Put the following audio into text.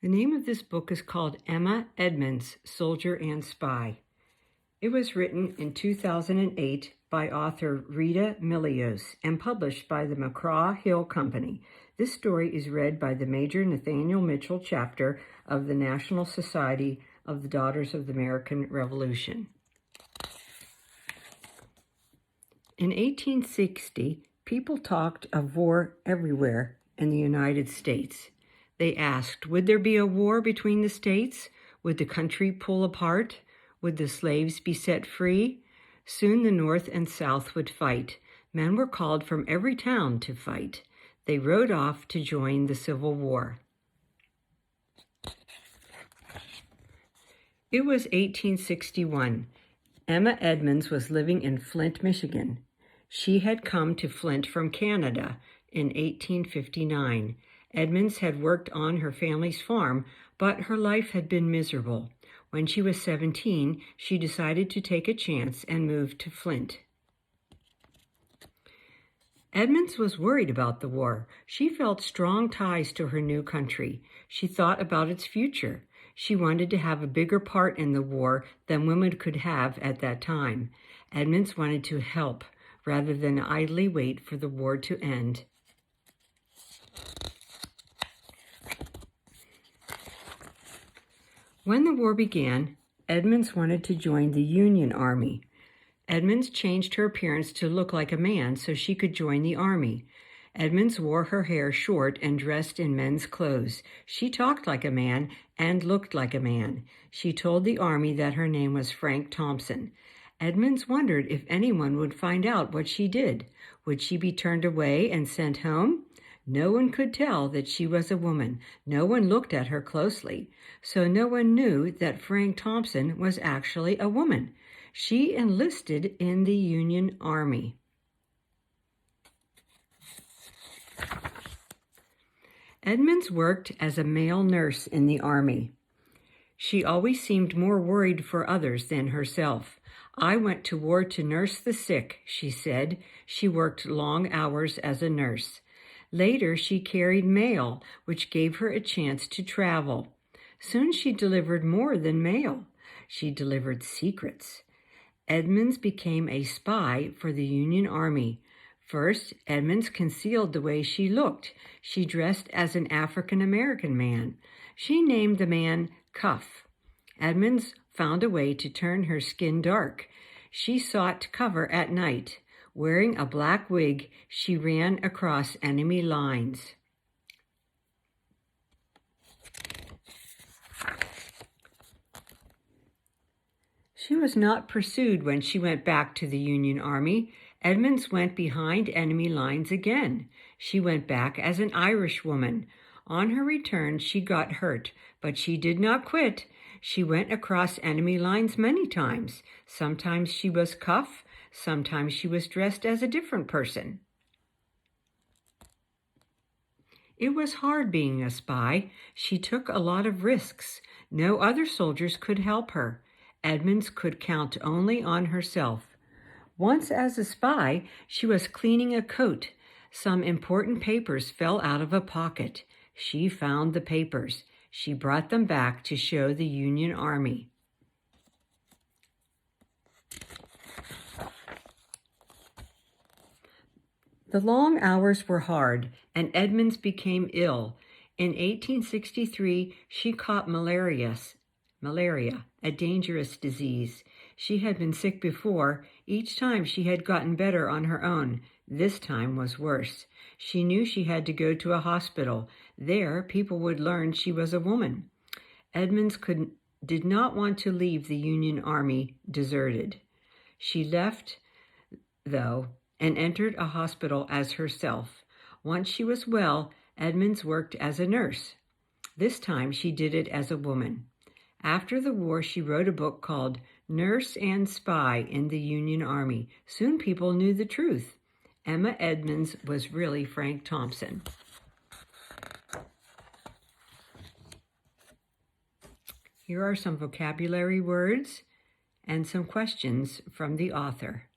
The name of this book is called Emma Edmonds, Soldier and Spy. It was written in 2008 by author Rita Milios and published by the McGraw-Hill Company. This story is read by the Major Nathaniel Mitchell chapter of the National Society of the Daughters of the American Revolution. In 1860, people talked of war everywhere in the United States. They asked, would there be a war between the states? Would the country pull apart? Would the slaves be set free? Soon the North and South would fight. Men were called from every town to fight. They rode off to join the Civil War. It was 1861. Emma Edmonds was living in Flint, Michigan. She had come to Flint from Canada in 1859. Edmonds had worked on her family's farm, but her life had been miserable. When she was 17, she decided to take a chance and moved to Flint. Edmonds was worried about the war. She felt strong ties to her new country. She thought about its future. She wanted to have a bigger part in the war than women could have at that time. Edmonds wanted to help rather than idly wait for the war to end. When the war began, Edmonds wanted to join the Union Army. Edmonds changed her appearance to look like a man so she could join the army. Edmonds wore her hair short and dressed in men's clothes. She talked like a man and looked like a man. She told the army that her name was Frank Thompson. Edmonds wondered if anyone would find out what she did. Would she be turned away and sent home? No one could tell that she was a woman. No one looked at her closely, so no one knew that Frank Thompson was actually a woman. She enlisted in the Union Army. Edmonds worked as a male nurse in the Army. She always seemed more worried for others than herself. I went to war to nurse the sick, she said. She worked long hours as a nurse. Later, she carried mail, which gave her a chance to travel. Soon she delivered more than mail. She delivered secrets. Edmonds became a spy for the Union Army. First, Edmonds concealed the way she looked. She dressed as an African-American man. She named the man Cuff. Edmonds found a way to turn her skin dark. She sought cover at night. Wearing a black wig, she ran across enemy lines. She was not pursued when she went back to the Union Army. Edmonds went behind enemy lines again. She went back as an Irish woman. On her return, she got hurt, but she did not quit. She went across enemy lines many times. Sometimes she was Cuff. Sometimes she was dressed as a different person. It was hard being a spy. She took a lot of risks. No other soldiers could help her. Edmonds could count only on herself. Once as a spy, she was cleaning a coat. Some important papers fell out of a pocket. She found the papers. She brought them back to show the Union Army. The long hours were hard, and Edmonds became ill. In 1863, she caught malaria, a dangerous disease. She had been sick before. Each time she had gotten better on her own. This time was worse. She knew she had to go to a hospital. There, people would learn she was a woman. Edmonds did not want to leave the Union Army deserted. She left, though, and entered a hospital as herself. Once she was well, Edmonds worked as a nurse. This time she did it as a woman. After the war, she wrote a book called Nurse and Spy in the Union Army. Soon people knew the truth. Emma Edmonds was really Frank Thompson. Here are some vocabulary words and some questions from the author.